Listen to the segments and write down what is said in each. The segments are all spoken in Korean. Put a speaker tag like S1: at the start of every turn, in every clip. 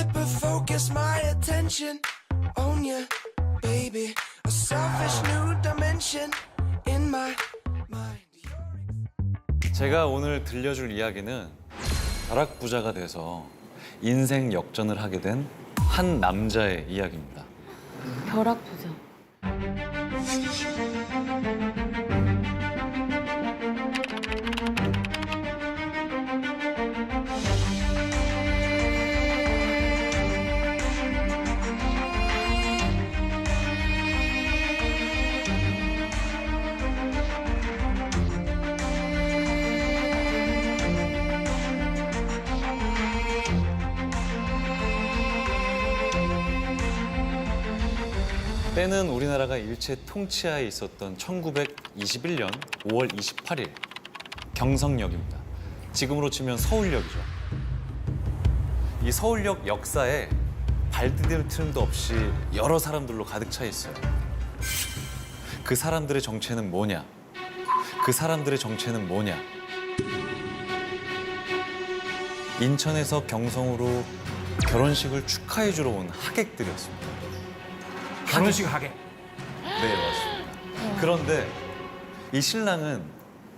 S1: hyper focus my attention on you, baby. A selfish new dimension in my mind.
S2: 제가 오늘 들려줄 이야기는 벼락부자가 돼서 인생 역전을 하게 된 한 남자의 이야기입니다.
S3: 벼락부자.
S2: 때는 우리나라가 일제 통치하에 있었던 1921년 5월 28일 경성역입니다. 지금으로 치면 서울역이죠. 이 서울역 역사에 발 디딜 틈도 없이 여러 사람들로 가득 차 있어요. 그 사람들의 정체는 뭐냐? 그 사람들의 정체는 뭐냐? 인천에서 경성으로 결혼식을 축하해 주러 온 하객들이었습니다.
S4: 결혼식 하게.
S2: 네, 맞습니다. 그런데 이 신랑은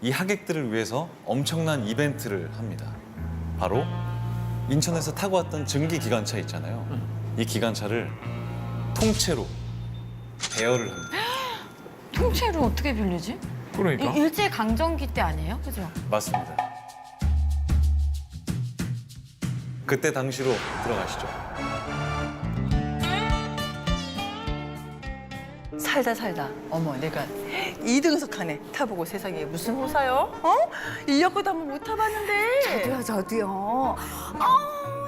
S2: 이 하객들을 위해서 엄청난 이벤트를 합니다. 바로 인천에서 타고 왔던 증기 기관차 있잖아요. 이 기관차를 통째로 대여를 합니다.
S3: 통째로 어떻게 빌리지?
S4: 그러니까.
S3: 일제 강점기 때 아니에요? 그죠?
S2: 맞습니다. 그때 당시로 들어가시죠.
S5: 살다 어머 내가 2등석 칸에 타보고 세상에 무슨 호사요? 어? 인력거도 한번 못 타봤는데.
S6: 저도요.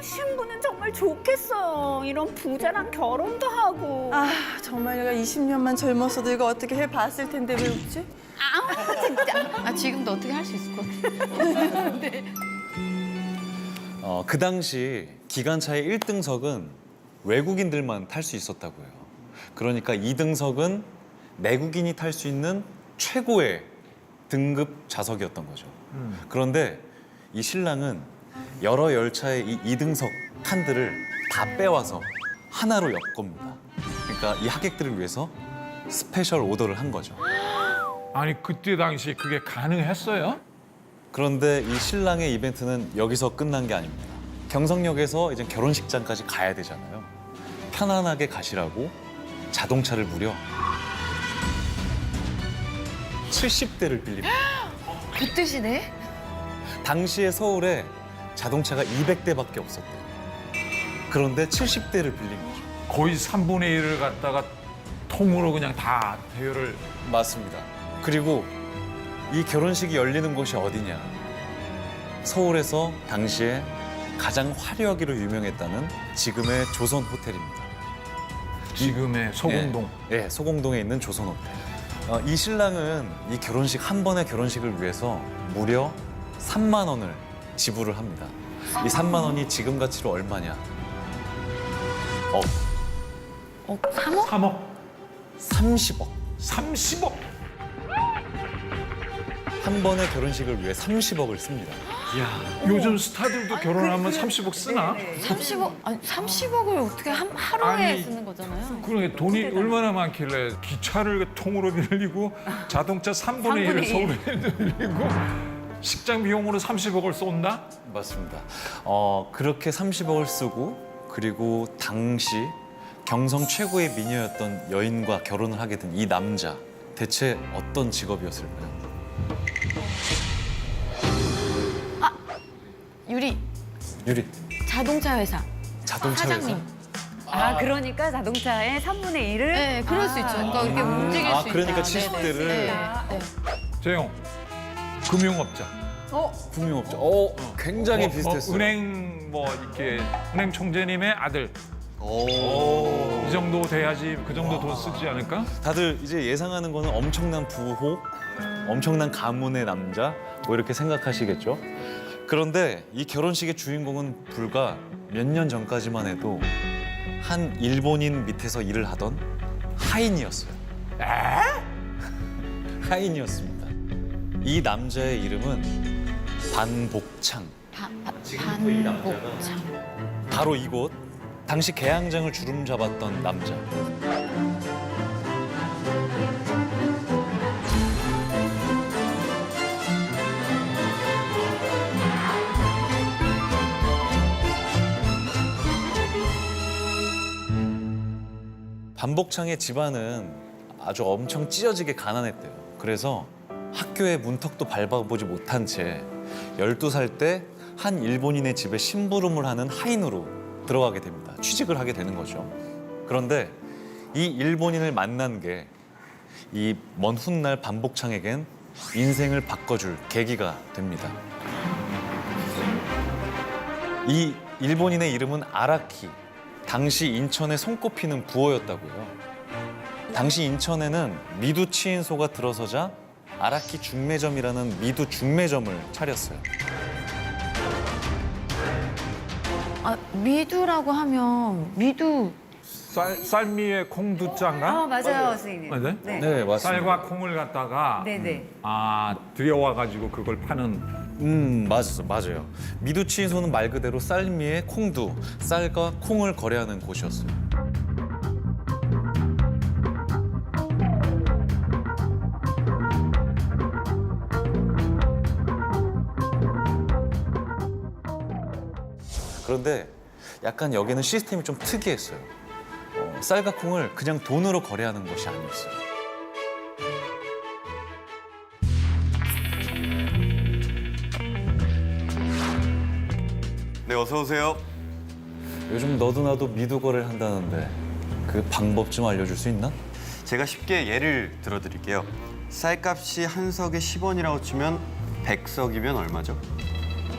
S6: 신부는 정말 좋겠어요. 이런 부자랑 결혼도 하고.
S5: 아 정말 내가 20년만 젊었어도 이거 어떻게 해봤을 텐데 왜 웃지?
S3: 아, 지금도 어떻게 할 수 있을 것 같아요.
S2: 그 당시 기관차의 1등석은 외국인들만 탈 수 있었다고요. 그러니까 2등석은 내국인이 탈 수 있는 최고의 등급 좌석이었던 거죠. 그런데 이 신랑은 여러 열차의 이 2등석 칸들을 다 빼와서 하나로 엮겁니다. 그러니까 이 하객들을 위해서 스페셜 오더를 한 거죠.
S4: 아니 그때 당시 그게 가능했어요?
S2: 그런데 이 신랑의 이벤트는 여기서 끝난 게 아닙니다. 경성역에서 이제 결혼식장까지 가야 되잖아요. 편안하게 가시라고 자동차를 무려 70대를 빌립니다.
S3: 그 뜻이네?
S2: 당시에 서울에 자동차가 200대밖에 없었대요. 그런데 70대를 빌린 거죠.
S4: 거의 3분의 1을 갖다가 통으로 그냥 다 대여를.
S2: 맞습니다. 그리고 이 결혼식이 열리는 곳이 어디냐? 서울에서 당시에 가장 화려하기로 유명했다는 지금의 조선 호텔입니다.
S4: 지금의 소공동.
S2: 예, 소공동에 있는 조선 호텔. 이 신랑은 이 결혼식 한 번의 결혼식을 위해서 무려 3만 원을 지불을 합니다. 이 3만 원이 지금 가치로 얼마냐?
S3: 3억?
S4: 3억.
S2: 30억.
S4: 30억.
S2: 한 번의 결혼식을 위해 30억을 씁니다.
S4: 이야, 요즘 스타들도 결혼하면 30억 쓰나?
S3: 30억? 아니, 30억을 어떻게 하루에
S4: 아니,
S3: 쓰는 거잖아요.
S4: 그러니까 돈이 얼마나 많길래 기차를 통으로 빌리고 자동차 3분의 1을 서울에 빌리고 식장 비용으로 30억을 쏜다?
S2: 맞습니다. 그렇게 30억을 쓰고 그리고 당시 경성 최고의 미녀였던 여인과 결혼을 하게 된 이 남자. 대체 어떤 직업이었을까요?
S3: 유리,
S2: 자동차
S3: 자동차 회사. 사장님.
S2: 회사?
S6: 그러니까 자동차의 3분의 1을?
S3: 네, 그럴 수 있죠. 그러니까 이렇게 움직일 수 있다.
S2: 그러니까
S3: 네,
S2: 70대를
S3: 네.
S4: 재용, 금융업자.
S2: 금융업자. 굉장히 비슷했어요.
S4: 은행 이렇게 은행 총재님의 아들. 이 정도 돼야지 그 정도 돈 쓰지 않을까?
S2: 다들 이제 예상하는 거는 엄청난 부호, 엄청난 가문의 남자 뭐 이렇게 생각하시겠죠. 그런데 이 결혼식의 주인공은 불과 몇 년 전까지만 해도 한 일본인 밑에서 일을 하던 하인이었어요. 하인이었습니다. 이 남자의 이름은 반복창.
S3: 반복창.
S2: 바로 이곳 당시 개항장을 주름 잡았던 남자. 반복창의 집안은 아주 엄청 찢어지게 가난했대요. 그래서 학교의 문턱도 밟아보지 못한 채 12살 때 한 일본인의 집에 심부름을 하는 하인으로 들어가게 됩니다. 취직을 하게 되는 거죠. 그런데 이 일본인을 만난 게 이 먼 훗날 반복창에겐 인생을 바꿔줄 계기가 됩니다. 이 일본인의 이름은 아라키. 당시 인천에 손꼽히는 부호였다고요. 당시 인천에는 미두 치인소가 들어서자 아라키 중매점이라는 미두 중매점을 차렸어요.
S3: 아, 미두라고 하면 미두.
S4: 쌀미에 콩두짠가?
S6: 맞아요, 선생님.
S4: 맞아요?
S6: 네.
S2: 네, 맞습니다.
S4: 쌀과 콩을 갖다가
S6: 네네.
S4: 들여와가지고 그걸 파는.
S2: 맞아요. 미두 치인소는 말 그대로 쌀미에 콩두, 쌀과 콩을 거래하는 곳이었어요. 그런데 약간 여기는 시스템이 좀 특이했어요. 쌀과 콩을 그냥 돈으로 거래하는 것이 아니었어요.
S7: 네, 어서 오세요.
S2: 요즘 너도 나도 미두 거래를 한다는데 그 방법 좀 알려줄 수 있나?
S7: 제가 쉽게 예를 들어드릴게요. 쌀값이 한 석에 10원이라고 치면 100석이면 얼마죠?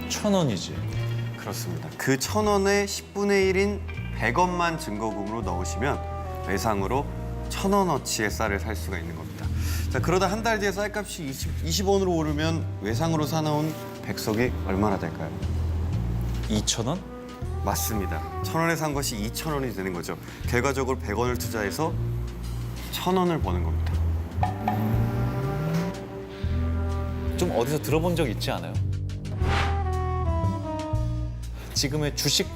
S2: 1,000원이지.
S7: 그렇습니다. 그 1,000원에 10분의 1인 100원만 증거금으로 넣으시면 외상으로 1,000원어치의 쌀을 살 수가 있는 겁니다. 자, 그러다 한 달 뒤에 쌀값이 20원으로 오르면 외상으로 사나온 100석이 얼마나 될까요?
S2: 2,000원?
S7: 맞습니다. 1,000원에 산 것이 2,000원이 되는 거죠. 결과적으로 100원을 투자해서 1,000원을 버는 겁니다.
S2: 좀 어디서 들어본 적 있지 않아요? 지금의 주식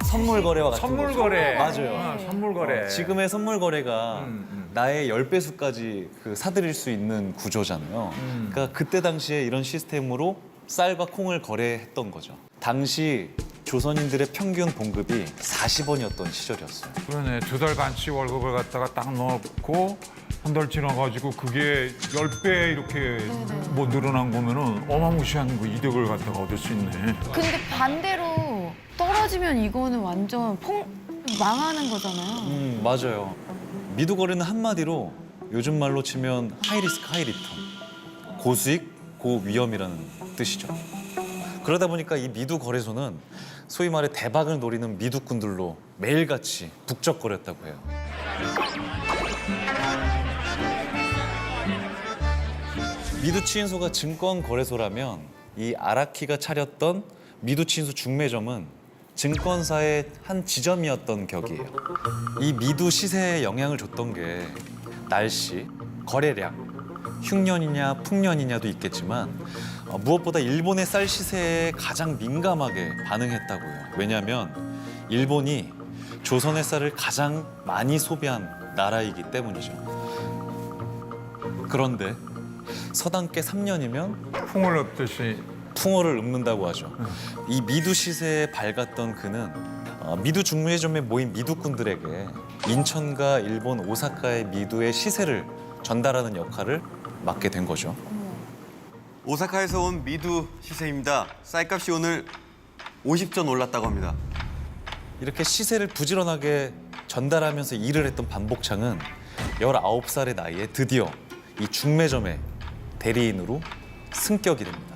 S2: 선물 거래와 같은
S4: 선물
S2: 거죠.
S4: 거래.
S2: 맞아요.
S4: 선물 거래.
S2: 지금의 선물 거래가 나의 10배수까지 사들일 수 있는 구조잖아요. 그러니까 그때 당시에 이런 시스템으로 쌀과 콩을 거래했던 거죠. 당시 조선인들의 평균 봉급이 40원이었던 시절이었어요.
S4: 그러네. 2달 반치 월급을 갖다가 딱 넣고 한 달 지나가지고 그게 10배 이렇게 뭐 늘어난 거면은 어마무시한 그 이득을 갖다가 얻을 수 있네.
S3: 근데 반대로 떨어지면 이거는 완전 망하는 거잖아요.
S2: 맞아요. 미두 거래는 한마디로 요즘 말로 치면 하이리스크 하이리턴. 고수익, 고위험이라는 뜻이죠. 그러다 보니까 이 미두 거래소는 소위 말해 대박을 노리는 미두꾼들로 매일같이 북적거렸다고 해요. 미두 치인소가 증권 거래소라면 이 아라키가 차렸던 미두 치인소 중매점은 증권사의 한 지점이었던 격이에요. 이 미두 시세에 영향을 줬던 게 날씨, 거래량, 흉년이냐 풍년이냐도 있겠지만 무엇보다 일본의 쌀 시세에 가장 민감하게 반응했다고요. 왜냐하면 일본이 조선의 쌀을 가장 많이 소비한 나라이기 때문이죠. 그런데 서당께 3년이면
S4: 풍을 엎듯이.
S2: 풍어를 읊는다고 하죠. 이 미두 시세에 밝았던 그는 미두 중매점에 모인 미두꾼들에게 인천과 일본 오사카의 미두의 시세를 전달하는 역할을 맡게 된 거죠.
S7: 오사카에서 온 미두 시세입니다. 쌀값이 오늘 50전 올랐다고 합니다.
S2: 이렇게 시세를 부지런하게 전달하면서 일을 했던 반복창은 19살의 나이에 드디어 이 중매점의 대리인으로 승격이 됩니다.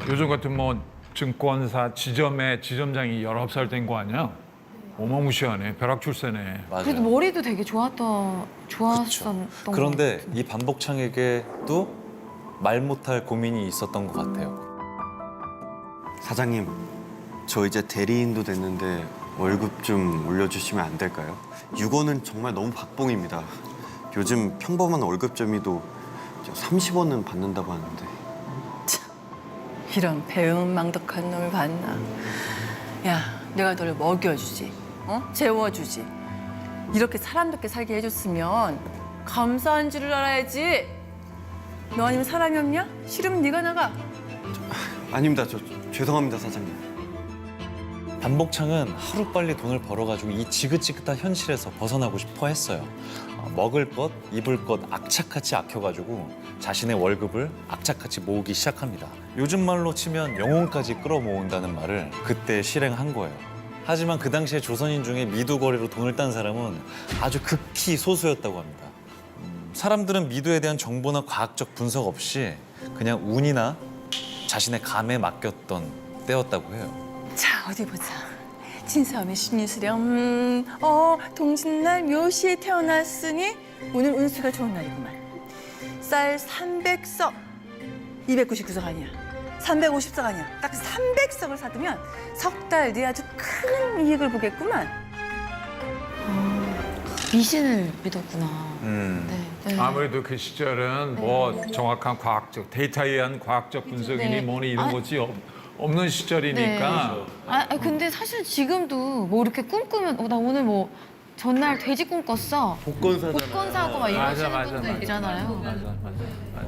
S4: 요즘 같은 뭐 증권사 지점의 지점장이 19살 된 거 아니야? 어마무시하네. 벼락 출세네.
S2: 맞아요.
S3: 그래도 머리도 되게 좋았었던
S2: 그렇죠.
S3: 것
S2: 그런데
S3: 같은데.
S2: 이 반복창에게도 말 못할 고민이 있었던 것 같아요.
S7: 사장님, 저 이제 대리인도 됐는데 월급 좀 올려주시면 안 될까요? 6원은 정말 너무 박봉입니다. 요즘 평범한 월급 점이도 30원은 받는다고 하는데.
S5: 이런 배은망덕한 놈을 봤나. 야, 내가 너를 먹여주지, 재워주지. 이렇게 사람답게 살게 해줬으면 감사한 줄을 알아야지. 너 아니면 사람이 없냐? 싫으면 네가 나가.
S7: 아닙니다. 저 죄송합니다, 사장님.
S2: 반복창은 하루빨리 돈을 벌어가지고 이 지긋지긋한 현실에서 벗어나고 싶어 했어요. 먹을 것, 입을 것 악착같이 아껴가지고 자신의 월급을 악착같이 모으기 시작합니다. 요즘 말로 치면 영혼까지 끌어모은다는 말을 그때 실행한 거예요. 하지만 그 당시에 조선인 중에 미두 거래로 돈을 딴 사람은 아주 극히 소수였다고 합니다. 사람들은 미두에 대한 정보나 과학적 분석 없이 그냥 운이나 자신의 감에 맡겼던 때였다고 해요.
S5: 자, 어디 보자. 진사오미 신유수령. 동짓날 묘시에 태어났으니 오늘 운수가 좋은 날이구만. 쌀 300석. 299석 아니야. 350석 아니야. 딱 300석을 사두면 석 달 뒤에 아주 큰 이익을 보겠구만.
S3: 미신을 믿었구나. 네.
S4: 아무래도 그 시절은 뭐 정확한 과학적 데이터에 의한 과학적 분석이니
S3: 네.
S4: 뭐니 이런
S3: 아.
S4: 것이 없는 시절이니까
S3: 근데 사실 지금도 뭐 이렇게 꿈꾸면 나 오늘 뭐 전날 돼지 꿈 꿨어. 복권 사고 막 이러시는 분들 있잖아요.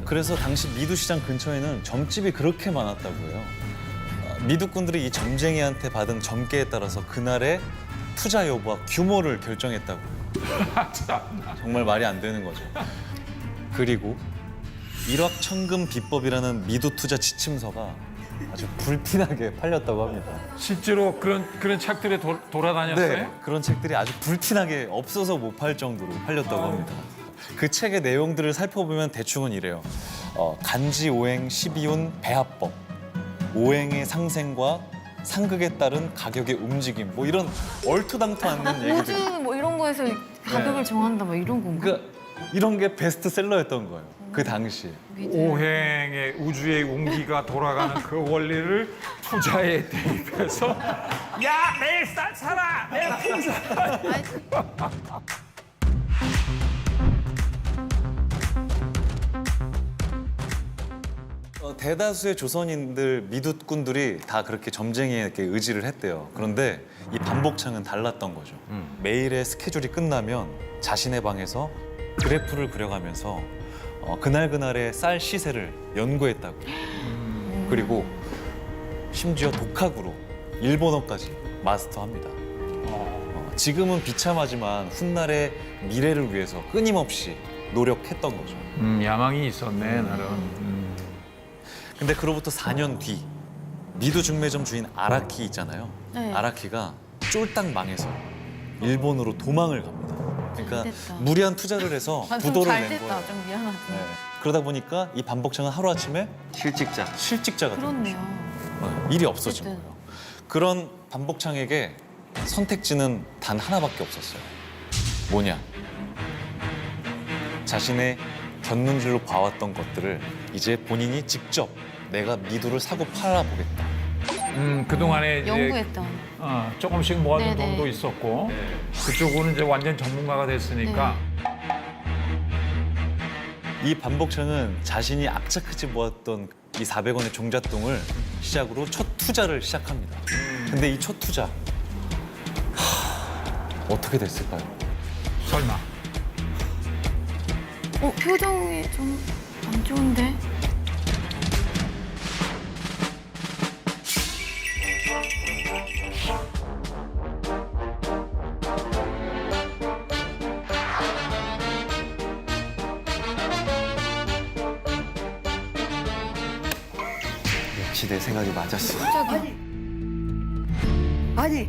S2: 그래서 당시 미두시장 근처에는 점집이 그렇게 많았다고 해요. 미두꾼들이 이 점쟁이한테 받은 점괘에 따라서 그날의 투자 여부와 규모를 결정했다고. 정말 말이 안 되는 거죠. 그리고 일확천금 비법이라는 미두 투자 지침서가 아주 불티나게 팔렸다고 합니다.
S4: 실제로 그런 책들이 돌아다녔어요?
S2: 네, 그런 책들이 아주 불티나게 없어서 못 팔 정도로 팔렸다고 합니다. 그 책의 내용들을 살펴보면 대충은 이래요. 간지 오행 12운 배합법, 오행의 상생과 상극에 따른 가격의 움직임, 뭐 이런 얼토당토 않는 얘기들.
S3: 요즘 뭐 이런 거에서 가격을 정한다 뭐 이런 건가?
S2: 그러니까 이런 게 베스트셀러였던 거예요. 그 당시.
S4: 오행의 우주의 운기가 돌아가는 그 원리를 투자에 대입해서 야 내일 쌀 사라 내가 콩 사라
S2: 대다수의 조선인들 미두꾼들이 다 그렇게 점쟁이에게 의지를 했대요. 그런데 이 반복창은 달랐던 거죠. 매일의 스케줄이 끝나면 자신의 방에서 그래프를 그려가면서 그날그날의 쌀 시세를 연구했다고. 그리고 심지어 독학으로 일본어까지 마스터합니다. 지금은 비참하지만 훗날의 미래를 위해서 끊임없이 노력했던 거죠.
S4: 야망이 있었네 나름.
S2: 근데 그로부터 4년 뒤 미두 중매점 주인 아라키 있잖아요.
S3: 네.
S2: 아라키가 쫄딱 망해서 일본으로 도망을 갑니다. 그러니까
S3: 됐다.
S2: 무리한 투자를 해서 부도를
S3: 좀잘
S2: 낸
S3: 됐다.
S2: 거예요.
S3: 좀 미안하다.
S2: 네. 그러다 보니까 이 반복창은 하루아침에
S7: 실직자.
S2: 실직자가 된 거죠.
S3: 그렇네요.
S2: 일이 없어진
S3: 어쨌든.
S2: 거예요. 그런 반복창에게 선택지는 단 하나밖에 없었어요. 뭐냐? 자신의 견눈질로 봐왔던 것들을 이제 본인이 직접 내가 미두를 사고 팔아보겠다.
S4: 그동안에 이제
S3: 연구했던.
S4: 조금씩 모아둔
S3: 네네.
S4: 돈도 있었고 그쪽으로는 이제 완전 전문가가 됐으니까
S2: 이 반복창은 자신이 악착같이 모았던 이 400원의 종잣돈을 시작으로 첫 투자를 시작합니다. 근데 이 첫 투자 어떻게 됐을까요?
S4: 설마
S3: 표정이 좀 안 좋은데?
S7: 역시 내 생각이 맞았어.
S6: 아니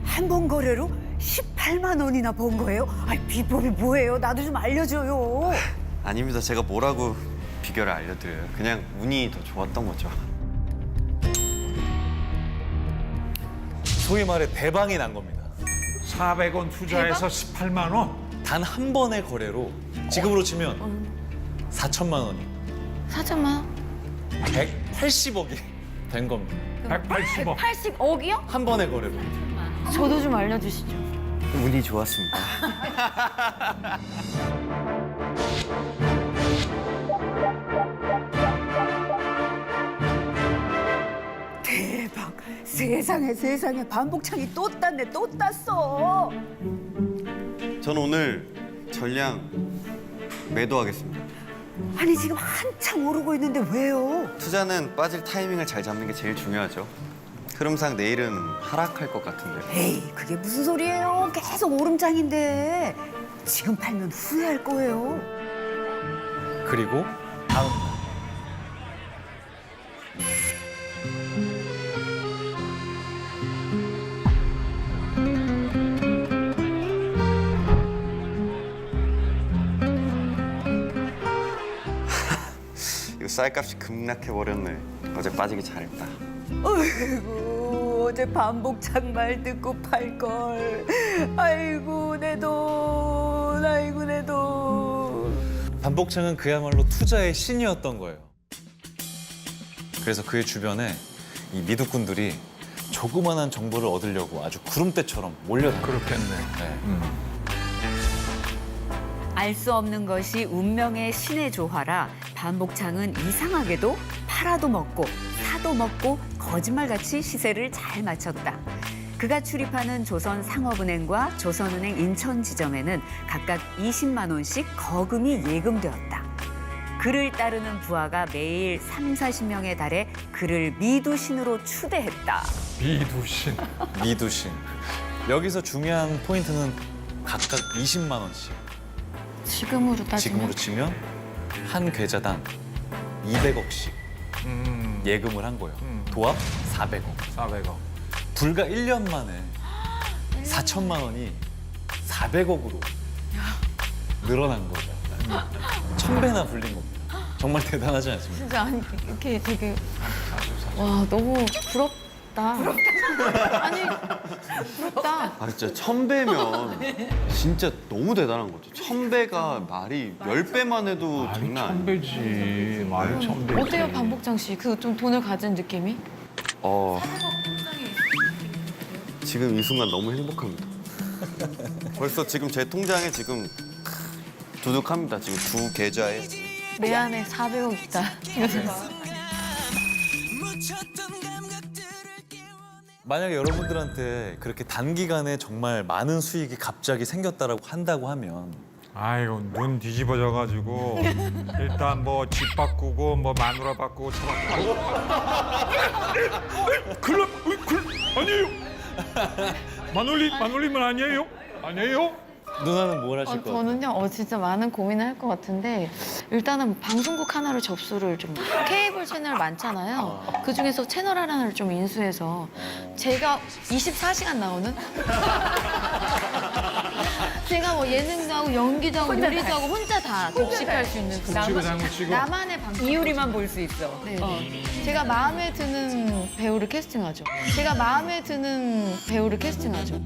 S6: 한 번 거래로 18만 원이나 번 거예요? 아니 비법이 뭐예요? 나도 좀 알려줘요.
S7: 아닙니다. 제가 뭐라고 비결을 알려드려요. 그냥 운이 더 좋았던 거죠.
S2: 소위 말해 대방이 난 겁니다.
S4: 400원 투자해서 18만 원?
S2: 단 한 번의 거래로 지금으로 치면 4천만 원이
S3: 4천만?
S2: 180억이 된 겁니다.
S4: 180억.
S3: 80억이요?
S2: 한 번의 거래로.
S3: 저도 좀 알려주시죠.
S7: 운이 좋았습니다.
S6: 대박. 세상에 세상에 반복창이 또 땄네 또 땄어.
S7: 전 오늘 전량 매도하겠습니다.
S6: 아니 지금 한참 오르고 있는데 왜요?
S7: 투자는 빠질 타이밍을 잘 잡는 게 제일 중요하죠. 흐름상 내일은 하락할 것 같은데.
S6: 에이 그게 무슨 소리예요? 계속 오름장인데 지금 팔면 후회할 거예요.
S2: 그리고 다음 날.
S7: 이거 쌀값이 급락해버렸네. 어제 빠지기 잘했다.
S6: 아이고 어제 반복창 말 듣고 팔 걸. 아이고 내 돈. 아이고 내 돈.
S2: 반복창은 그야말로 투자의 신이었던 거예요. 그래서 그의 주변에 이 미두꾼들이 조그만한 정보를 얻으려고 아주 구름대처럼 몰려들어요.
S4: 그렇겠네.
S2: 네.
S8: 알 수 없는 것이 운명의 신의 조화라 반복창은 이상하게도 팔아도 먹고 사도 먹고 거짓말같이 시세를 잘 맞췄다. 그가 출입하는 조선상업은행과 조선은행 인천 지점에는 각각 20만 원씩 거금이 예금되었다. 그를 따르는 부하가 매일 3, 40명에 달해 그를 미두신으로 추대했다.
S4: 미두신.
S2: 미두신. 여기서 중요한 포인트는 각각 20만 원씩.
S3: 지금으로 따지면
S2: 지금으로 치면 한 계좌당 200억씩 예금을 한 거예요. 도합 400억.
S4: 400억.
S2: 불과 1년 만에 4천만 원이 400억으로 늘어난 거죠. 1000배나 불린 겁니다. 정말 대단하지 않습니까?
S3: 진짜 아니 이렇게 되게 와 너무 부럽다. 아니 부럽다.
S7: 아 진짜 1000배면 진짜 너무 대단한 거죠. 1000배가 말이 10배만 해도
S4: 말이
S7: 장난 아니에요.
S4: 1000배지. 말이 1000배지.
S3: 어때요 반복창 씨? 그 좀 돈을 가진 느낌이?
S7: 지금 이 순간 너무 행복합니다. 벌써 지금 제 통장에 지금 두둑합니다. 지금 두 계좌에.
S3: 내 안에 400억 있다.
S1: 묻혔던 감각들을
S2: 만약에 여러분들한테 그렇게 단기간에 정말 많은 수익이 갑자기 생겼다라고 한다고 하면
S4: 아이고 눈 뒤집어져가지고 일단 뭐 집 바꾸고 뭐 마누라 바꾸고 차 바꾸고. 클럽 아니에요. 마눌님은 아니에요? 아니에요?
S2: 누나는 뭘 하실 것 같아요?
S3: 저는요, 진짜 많은 고민을 할 것 같은데 일단은 방송국 하나를 접수를 좀 케이블 채널 많잖아요. 그 중에서 채널 하나를 좀 인수해서 제가 24시간 나오는 제가 뭐 예능도 하고 연기도 하고 요리도 하고 혼자 다 독식할 수 있는 그
S4: 치고 장구 치고.
S3: 나만의 방송.
S8: 이효리만 볼 수 있어.
S3: 네. 제가 마음에 드는 배우를 캐스팅하죠. 제가 마음에 드는 배우를 캐스팅하죠.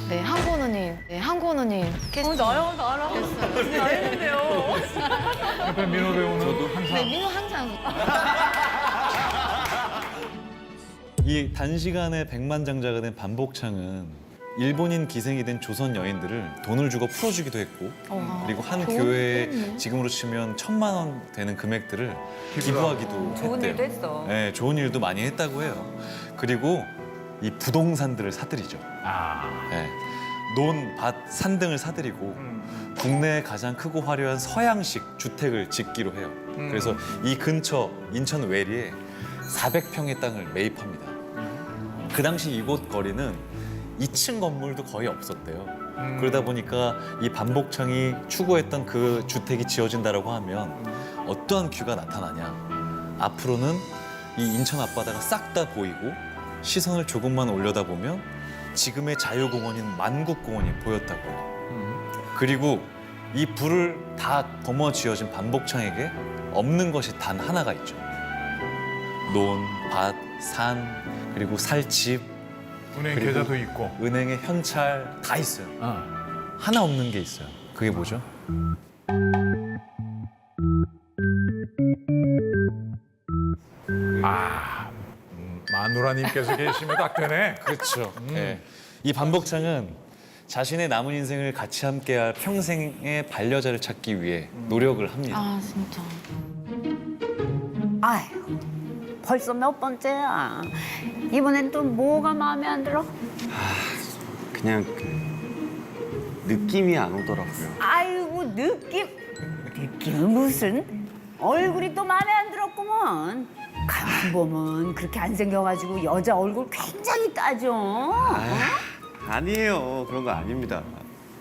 S3: 네, 한권 언니. 네, 한권 언니 캐스팅.
S5: 나라. 나였는데요.
S4: 옆에 민호 배우는 항상
S3: 네, 민호 항상.
S2: 이 단시간에 백만장자가 된 반복창은 일본인 기생이 된 조선 여인들을 돈을 주고 풀어주기도 했고 그리고 한
S3: 좋은
S2: 교회에
S3: 일이네.
S2: 지금으로 치면 1000만 원 되는 금액들을 기부하기도
S8: 좋은
S2: 했대요.
S8: 일도 했어.
S2: 네, 좋은 일도 많이 했다고 해요. 그리고 이 부동산들을 사들이죠. 네, 논, 밭, 산 등을 사들이고 국내에 가장 크고 화려한 서양식 주택을 짓기로 해요. 그래서 이 근처 인천 외리에 400평의 땅을 매입합니다. 그 당시 이곳 거리는 2층 건물도 거의 없었대요. 그러다 보니까 이 반복창이 추구했던 그 주택이 지어진다라고 하면 어떠한 뷰가 나타나냐. 앞으로는 이 인천 앞바다가 싹 다 보이고 시선을 조금만 올려다보면 지금의 자유공원인 만국공원이 보였다고요. 그리고 이 불을 다 덮어 지어진 반복창에게 없는 것이 단 하나가 있죠. 논, 밭, 산, 그리고 살 집,
S4: 은행
S2: 그리고
S4: 계좌도 있고.
S2: 은행에 현찰 다 있어요. 하나 없는 게 있어요. 그게 뭐죠?
S4: 마누라님께서 계시면 딱 되네.
S2: 그렇죠. 네. 이 반복창은 자신의 남은 인생을 같이 함께할 평생의 반려자를 찾기 위해 노력을 합니다.
S3: 아 진짜.
S8: 아휴, 벌써 몇 번째야. 이번엔 또 뭐가 마음에 안 들어?
S7: 그냥 느낌이 안 오더라고요.
S8: 아이고, 느낌은 무슨? 얼굴이 또 마음에 안 들었구먼. 가만 보면 그렇게 안 생겨가지고 여자 얼굴 굉장히 따져.
S7: 아니에요. 그런 거 아닙니다.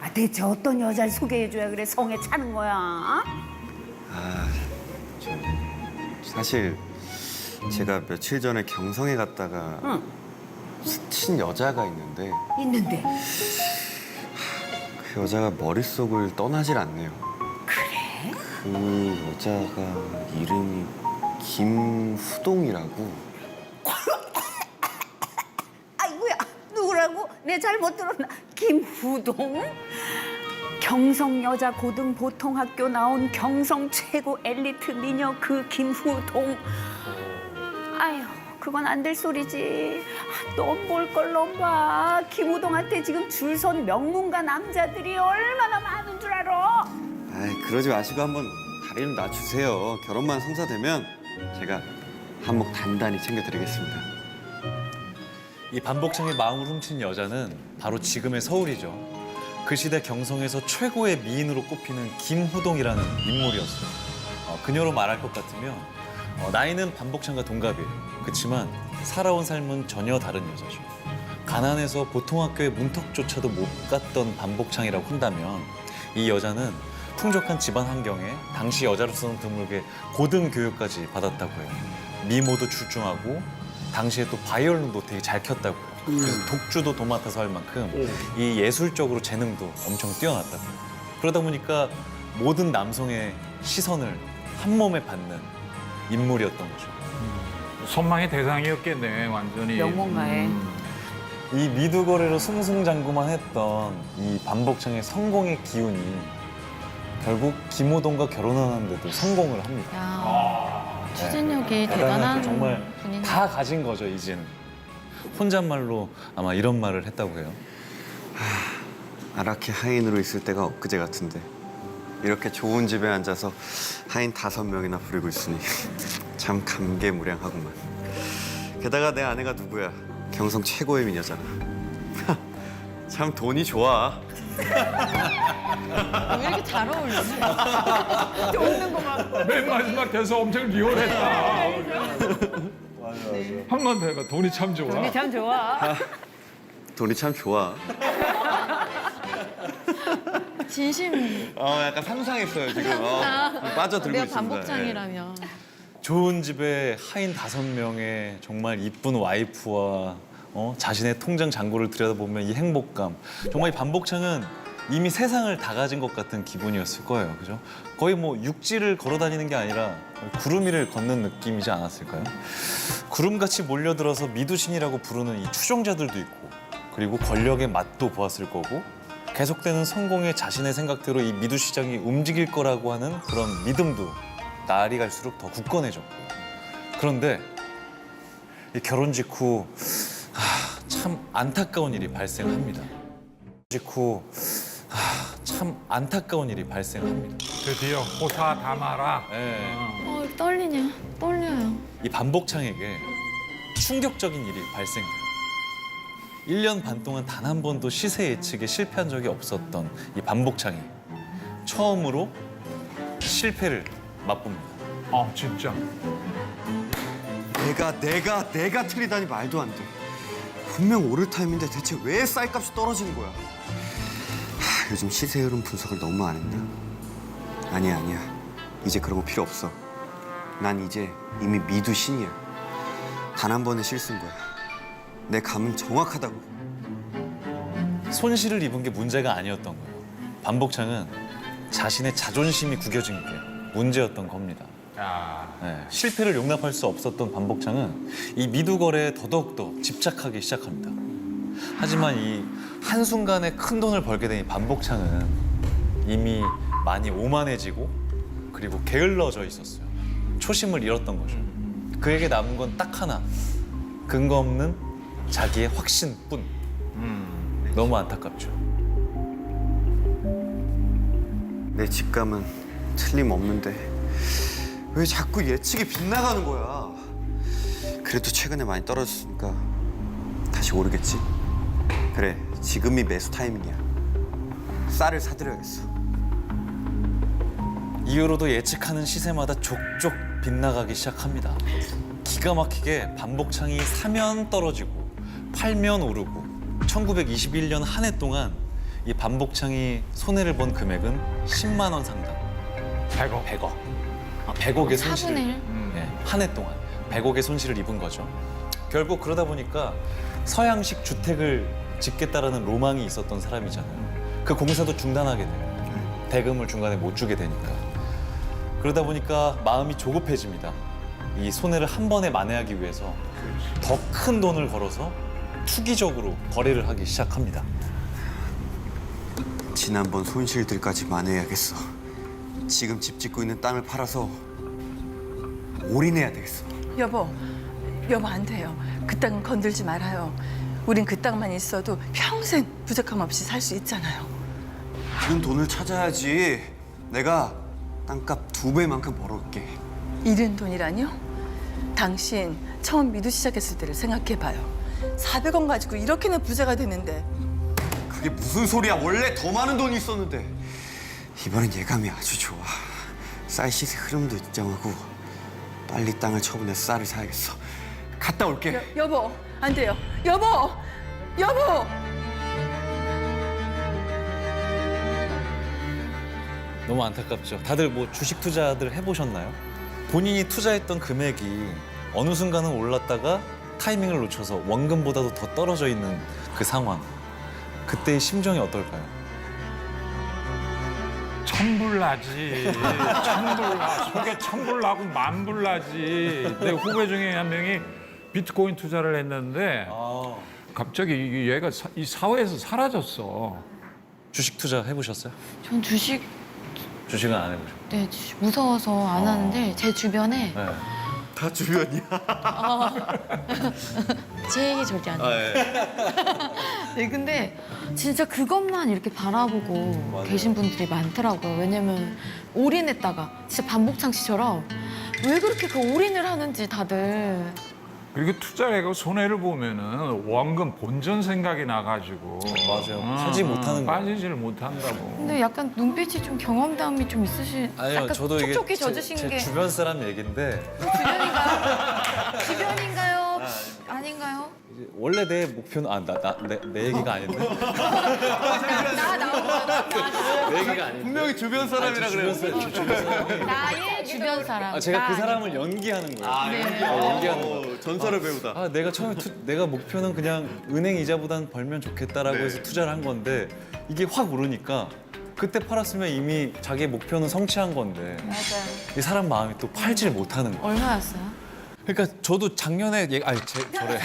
S8: 아, 대체 어떤 여자를 소개해줘야 그래 성에 차는 거야?
S7: 사실 제가 며칠 전에 경성에 갔다가
S8: 응.
S7: 스친 여자가 있는데
S8: 있는데.
S7: 그 여자가 머릿속을 떠나질 않네요.
S8: 그래?
S7: 그 여자가 이름이 김후동이라고.
S8: 아이고야, 누구라고? 내 잘못 들었나? 김후동? 경성 여자 고등 보통학교 나온 경성 최고 엘리트 미녀 그 김후동. 아휴, 그건 안 될 소리지. 넌 볼 걸 넌 봐. 김후동한테 지금 줄 선 명문가 남자들이 얼마나 많은 줄 알아?
S7: 아이, 그러지 마시고 한번 다리를 놔주세요. 결혼만 성사되면 제가 한몫 단단히 챙겨드리겠습니다.
S2: 이 반복창의 마음을 훔친 여자는 바로 지금의 서울이죠. 그 시대 경성에서 최고의 미인으로 꼽히는 김후동이라는 인물이었어요. 그녀로 말할 것 같으면 나이는 반복창과 동갑이에요. 그렇지만 살아온 삶은 전혀 다른 여자죠. 가난해서 보통학교에 문턱조차도 못 갔던 반복창이라고 한다면 이 여자는 풍족한 집안 환경에 당시 여자로서는 드물게 고등교육까지 받았다고 해요. 미모도 출중하고 당시에 또 바이올린도 되게 잘 켰다고요. 그래서 독주도 도맡아서 할 만큼 이 예술적으로 재능도 엄청 뛰어났다고요. 그러다 보니까 모든 남성의 시선을 한 몸에 받는 인물이었던 거죠.
S4: 선망의 대상이었겠네, 완전히.
S8: 명문가에.
S2: 이 미두거래로 승승장구만 했던 이 반복창의 성공의 기운이 결국 김호동과 결혼하는데도 성공을 합니다.
S3: 야 추진력이 대단한
S2: 정말
S3: 분이네.
S2: 다 가진 거죠, 이제는. 혼잣말로 아마 이런 말을 했다고 해요.
S7: 아라키 하인으로 있을 때가 엊그제 같은데 이렇게 좋은 집에 앉아서 하인 5명이나 부리고 있으니 참 감개무량하구만. 게다가 내 아내가 누구야? 경성 최고의 미녀잖아. 참 돈이 좋아.
S3: 왜 이렇게 잘 어울리지?
S4: 맨 마지막 대사 엄청 리얼했다. 한번 더 해봐. 돈이 참 좋아.
S8: 참 좋아.
S7: 돈이 참 좋아.
S3: 진심.
S7: 약간 상상했어요 지금. 빠져들고
S3: 내가
S7: 있습니다.
S3: 반복창이라면.
S2: 좋은 집에 하인 5명의 정말 이쁜 와이프와 자신의 통장 잔고를 들여다보면 이 행복감. 정말 이 반복창은 이미 세상을 다 가진 것 같은 기분이었을 거예요. 그죠? 거의 뭐 육지를 걸어 다니는 게 아니라 구름 위를 걷는 느낌이지 않았을까요? 구름같이 몰려들어서 미두신이라고 부르는 이 추종자들도 있고, 그리고 권력의 맛도 보았을 거고, 계속되는 성공에 자신의 생각대로 이 미두 시장이 움직일 거라고 하는 그런 믿음도 날이 갈수록 더 굳건해졌고. 그런데 이 결혼 직후 참 안타까운 일이 발생합니다. 참 안타까운 일이 발생합니다.
S4: 드디어 호사 다마라.
S2: 네.
S3: 떨리냐? 떨려요.
S2: 이 반복창에게 충격적인 일이 발생해요. 1년 반 동안 단 한 번도 시세 예측에 실패한 적이 없었던 이 반복창이 처음으로 실패를 맛봅니다.
S4: 진짜.
S7: 내가 틀리다니 말도 안 돼. 분명 오를 타임인데 대체 왜 쌀값이 떨어지는 거야? 요즘 시세 흐름 분석을 너무 안 했나? 아니야. 이제 그런 거 필요 없어. 난 이제 이미 미두신이야. 단 한 번의 실수인 거야. 내 감은 정확하다고.
S2: 손실을 입은 게 문제가 아니었던 거예요. 반복창은 자신의 자존심이 구겨진 게 문제였던 겁니다. 네, 실패를 용납할 수 없었던 반복창은 이 미두거래에 더더욱더 집착하기 시작합니다. 하지만 이 한순간에 큰 돈을 벌게 된 이 반복창은 이미 많이 오만해지고 그리고 게을러져 있었어요. 초심을 잃었던 거죠. 그에게 남은 건 딱 하나, 근거 없는 자기의 확신뿐. 너무 안타깝죠.
S7: 내 직감은 틀림없는데 왜 자꾸 예측이 빗나가는 거야? 그래도 최근에 많이 떨어졌으니까 다시 오르겠지? 그래, 지금이 매수 타이밍이야. 쌀을 사들여야겠어.
S2: 이후로도 예측하는 시세마다 족족 빗나가기 시작합니다. 기가 막히게 반복창이 사면 떨어지고 팔면 오르고 1921년 한 해 동안 이 반복창이 손해를 본 금액은 10만 원 상당.
S4: 100억.
S2: 100억. 100억의 손실을
S3: 4분의 1.
S2: 한 해 동안 100억의 손실을 입은 거죠. 결국 그러다 보니까 서양식 주택을 짓겠다라는 로망이 있었던 사람이잖아요. 그 공사도 중단하게 돼요. 대금을 중간에 못 주게 되니까. 그러다 보니까 마음이 조급해집니다. 이 손해를 한 번에 만회하기 위해서 더 큰 돈을 걸어서 투기적으로 거래를 하기 시작합니다.
S7: 지난번 손실들까지 만회해야겠어. 지금 집 짓고 있는 땅을 팔아서 올인해야 되겠어.
S5: 여보, 여보 안 돼요. 그 땅은 건들지 말아요. 우린 그 땅만 있어도 평생 부족함 없이 살 수 있잖아요.
S7: 이런 돈을 찾아야지. 내가 땅값 2배만큼 벌어올게.
S5: 잃은 돈이라뇨? 당신 처음 미두 시작했을 때를 생각해봐요. 400원 가지고 이렇게나 부자가 되는데.
S7: 그게 무슨 소리야? 원래 더 많은 돈이 있었는데. 이번엔 예감이 아주 좋아. 쌀 시세 흐름도 일정하고 빨리 땅을 처분해서 쌀을 사야겠어. 갔다 올게.
S5: 여보, 안 돼요. 여보! 여보!
S2: 너무 안타깝죠. 다들 뭐 주식 투자들 해보셨나요? 본인이 투자했던 금액이 어느 순간은 올랐다가 타이밍을 놓쳐서 원금보다도 더 떨어져 있는 그 상황. 그때의 심정이 어떨까요?
S4: 천불나지. 천불나. 속에 천불나고 만불나지. 내 후배 중에 한 명이 비트코인 투자를 했는데 갑자기 얘가 이 사회에서 사라졌어.
S2: 주식 투자 해보셨어요?
S3: 전 주식
S2: 주식은 안 해보셨고.
S3: 네, 무서워서 안 하는데 제 주변에
S2: 네.
S7: 다 주변이야.
S3: 제 얘기 절대 안 해요. 네, 근데 진짜 그것만 이렇게 바라보고 계신 분들이 많더라고요. 왜냐면 올인했다가 진짜 반복창 씨처럼 왜 그렇게 그 올인을 하는지 다들.
S4: 그리고 투자해가 손해를 보면은 원금 본전 생각이 나가지고
S2: 맞아요. 사지 못하는 거.
S4: 빠지지를 못한다고.
S3: 근데 약간 눈빛이 좀 경험담이 좀 있으신.
S2: 아니요,
S3: 약간
S2: 저도 이게
S3: 촉촉히 젖으신
S2: 제
S3: 게
S2: 주변 사람 얘긴데
S3: 주변인가요? 주변인가요? 아닌가요?
S2: 이제 원래 내 목표는 내 얘기가 아닌데
S3: 나 나온 거야.
S2: 내 얘기가 아닌데
S7: 분명히 주변 사람이라 그래요.
S3: 나의 주변 사람.
S2: 제가 그
S3: 나
S2: 사람을 연기하는 거예요.
S3: 네.
S2: 연기하는 거.
S7: 전설을 배우다.
S2: 내가 처음에 내가 목표는 그냥 은행 이자보단 벌면 좋겠다라고
S7: 네.
S2: 해서 투자를 한 건데 이게 확 오르니까 그때 팔았으면 이미 자기의 목표는 성취한 건데
S3: 맞아요.
S2: 이 사람 마음이 또 팔질 못하는 거예요.
S3: 얼마였어요?
S2: 그러니까 저도 작년에 저래.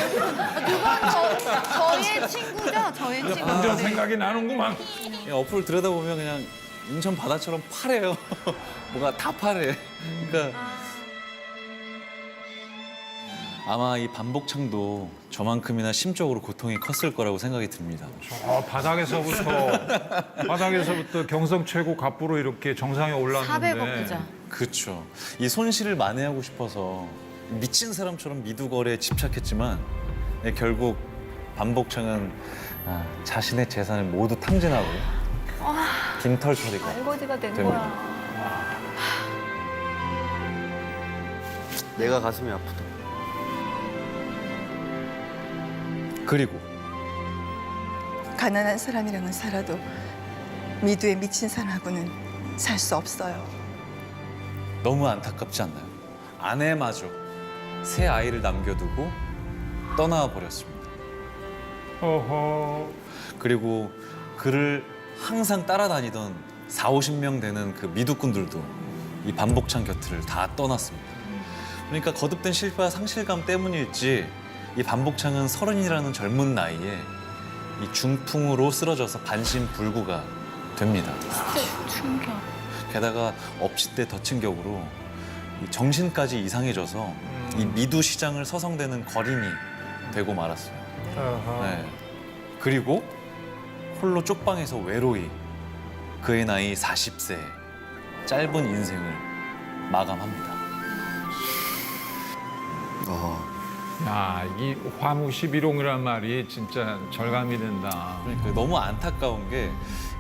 S3: 저의 친구죠? 저의 친구.
S4: 본전
S3: 네.
S4: 생각이 나는구만.
S2: 그냥 어플을 들여다보면 그냥 인천 바다처럼 파래요. 뭐가 다 파래. 그러니까 아마 이 반복창도 저만큼이나 심적으로 고통이 컸을 거라고 생각이 듭니다.
S4: 바닥에서부터 경성 최고 갑부로 이렇게 정상에 올랐는데
S3: 400억 부자.
S2: 그렇죠. 이 손실을 만회하고 싶어서 미친 사람처럼 미두 거래에 집착했지만 결국 반복창은 자신의 재산을 모두 탕진하고 빈털터리가
S3: 알거지가 된
S2: 됩니다.
S3: 거야.
S7: 내가 가슴이 아프다.
S2: 그리고
S5: 가난한 사람이랑은 살아도 미두에 미친 사람하고는 살 수 없어요.
S2: 너무 안타깝지 않나요? 아내마저 새 아이를 남겨두고 떠나 버렸습니다.
S4: 어허.
S2: 그리고 그를 항상 따라다니던 40~50명 되는 그 미두꾼들도 이 반복창 곁을 다 떠났습니다. 그러니까 거듭된 실패와 상실감 때문일지 이 반복창은 30이라는 젊은 나이에 이 중풍으로 쓰러져서 반신불구가 됩니다.
S3: 충격.
S2: 게다가 엎치대 덮친 격으로 이 정신까지 이상해져서 이 미두 시장을 서성대는 거린이 되고 말았어요.
S4: 어허.
S2: 네. 그리고 홀로 쪽방에서 외로이 그의 나이 40세 짧은 인생을 마감합니다.
S4: 야, 이 화무 11홍이란 말이 진짜 절감이 된다.
S2: 그러니까 너무 안타까운 게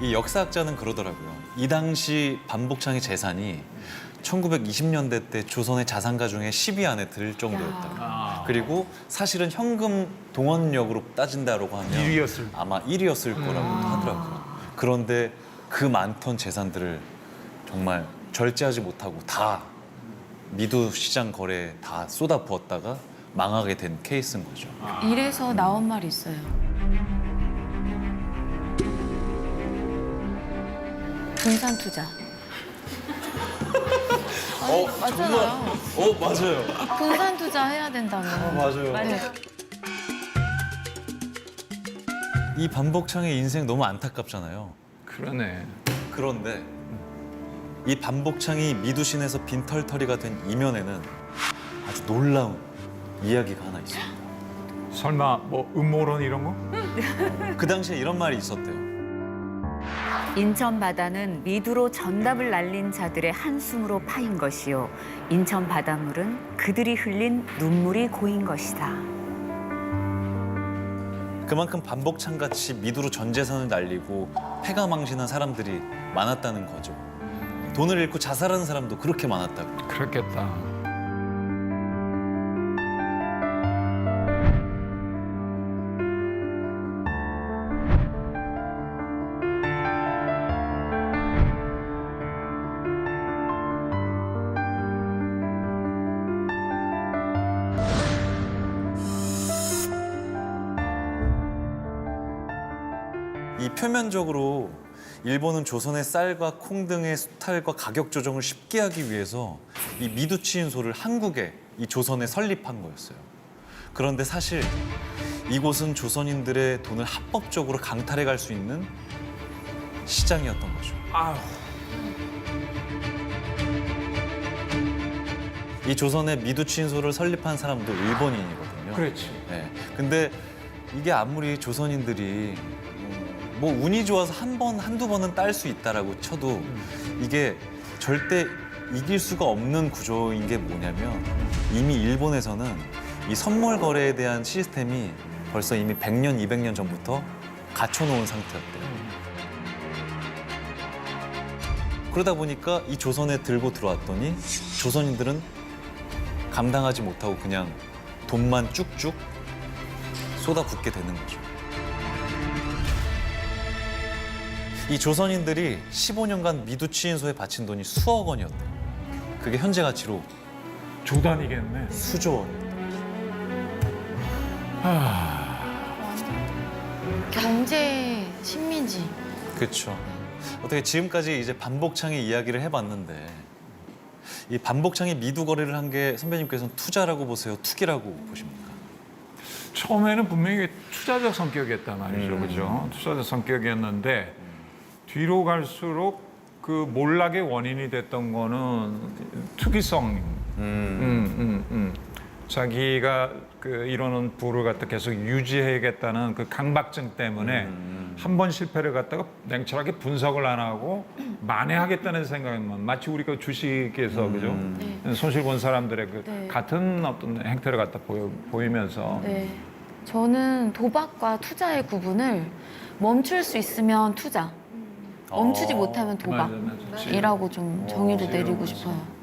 S2: 이 역사학자는 그러더라고요. 이 당시 반복창의 재산이 1920년대 때 조선의 자산가 중에 10위 안에 들 정도였다.
S4: 아.
S2: 그리고 사실은 현금 동원력으로 따진다라고 하면
S4: 1위였을
S2: 아마 1위였을 거라고 하더라고요. 그런데 그 많던 재산들을 정말 절제하지 못하고 다 미두 시장 거래에 다 쏟아부었다가 망하게 된 케이스인 거죠.
S3: 이래서 나온 말이 있어요. 분산 투자. 아니, 맞아요.
S2: 맞아요.
S3: 분산 투자 해야 된다고.
S2: 맞아요.
S3: 네.
S2: 이 반복창의 인생 너무 안타깝잖아요.
S4: 그러네.
S2: 그런데 이 반복창이 미두신에서 빈털터리가 된 이면에는 아주 놀라운 이야기가 하나 있습니다.
S4: 설마 뭐 음모론 이런 거?
S2: 그 당시에 이런 말이 있었대요.
S8: 인천 바다는 미두로 전답을 날린 자들의 한숨으로 파인 것이요. 인천 바닷물은 그들이 흘린 눈물이 고인 것이다.
S2: 그만큼 반복창같이 미두로 전 재산을 날리고 패가망신한 사람들이 많았다는 거죠. 돈을 잃고 자살하는 사람도 그렇게 많았다고.
S4: 그렇겠다.
S2: 이 표면적으로 일본은 조선의 쌀과 콩 등의 수탈과 가격 조정을 쉽게 하기 위해서 이 미두치인소를 한국에 이 조선에 설립한 거였어요. 그런데 사실 이곳은 조선인들의 돈을 합법적으로 강탈해 갈 수 있는 시장이었던 거죠. 이 조선의 미두치인소를 설립한 사람도 일본인이거든요.
S4: 그렇지.
S2: 네. 근데 이게 아무리 조선인들이 뭐 운이 좋아서 한두 번은 딸 수 있다라고 쳐도 이게 절대 이길 수가 없는 구조인 게 뭐냐면 이미 일본에서는 이 선물 거래에 대한 시스템이 벌써 이미 100년, 200년 전부터 갖춰놓은 상태였대요. 그러다 보니까 이 조선에 들고 들어왔더니 조선인들은 감당하지 못하고 그냥 돈만 쭉쭉 쏟아붓게 되는 거죠. 이 조선인들이 15년간 미두치인소에 바친 돈이 수억 원이었대요. 그게 현재 가치로
S4: 조단이겠네.
S2: 수조 원이었대요.
S3: 경제 식민지.
S2: 그렇죠. 어떻게 지금까지 이제 반복창의 이야기를 해봤는데 이 반복창이 미두 거래를 한 게 선배님께서는 투자라고 보세요? 투기라고 보십니까?
S4: 처음에는 분명히 투자적 성격이었단 말이죠. 그죠? 투자적 성격이었는데 뒤로 갈수록 그 몰락의 원인이 됐던 거는 투기성. 자기가 그 이러는 부를 갖다 계속 유지해야겠다는 그 강박증 때문에 한 번 실패를 갖다가 냉철하게 분석을 안 하고 만회하겠다는 생각만 마치 우리가 주식에서 그죠? 손실 본 사람들의 그
S3: 네.
S4: 같은 어떤 행태를 갖다 보이면서
S3: 네. 저는 도박과 투자의 구분을 멈출 수 있으면 투자, 멈추지 못하면
S4: 맞아.
S3: 도박이라고 좀 정의를 내리고 싶어요.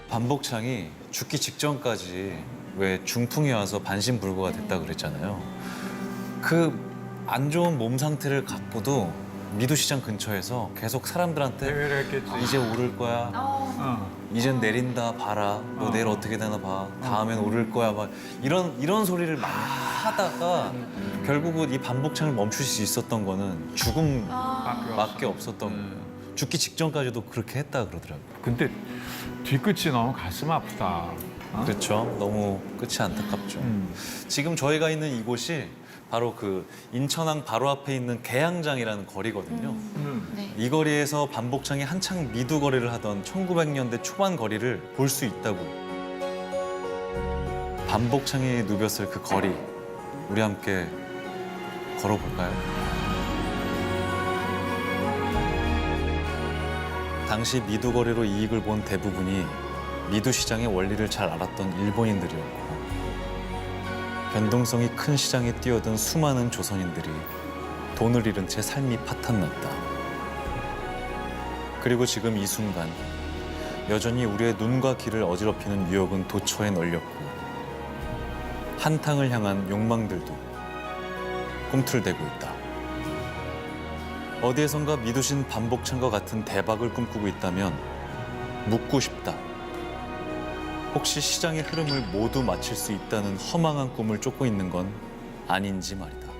S2: 반복창이 죽기 직전까지 왜 중풍이 와서 반신불구가 됐다 그랬잖아요. 그 안 좋은 몸 상태를 갖고도 미두시장 근처에서 계속 사람들한테
S4: 대회를 했겠지.
S2: 이제 오를 거야. 이젠 내린다 봐라. 너 내일 어떻게 되나 봐. 다음엔 오를 거야. 막 이런 소리를 많이 하다가 결국은 이 반복창을 멈출 수 있었던 거는 죽음밖에 없었던 거예요. 죽기 직전까지도 그렇게 했다 그러더라고요.
S4: 근데 뒤끝이 너무 가슴 아프다. 어?
S2: 그렇죠. 너무 끝이 안타깝죠. 지금 저희가 있는 이곳이 바로 그 인천항 바로 앞에 있는 계양장이라는 거리거든요.
S3: 네.
S2: 이 거리에서 반복창이 한창 미두 거래를 하던 1900년대 초반 거리를 볼 수 있다고. 반복창이 누볐을 그 거리, 우리 함께 걸어볼까요? 당시 미두 거래로 이익을 본 대부분이 미두 시장의 원리를 잘 알았던 일본인들이었고, 변동성이 큰 시장에 뛰어든 수많은 조선인들이 돈을 잃은 채 삶이 파탄났다. 그리고 지금 이 순간 여전히 우리의 눈과 귀를 어지럽히는 유혹은 도처에 널렸고, 한탕을 향한 욕망들도 꿈틀대고 있다. 어디에선가 미두신 반복창과 같은 대박을 꿈꾸고 있다면 묻고 싶다. 혹시 시장의 흐름을 모두 맞힐 수 있다는 허망한 꿈을 쫓고 있는 건 아닌지 말이다.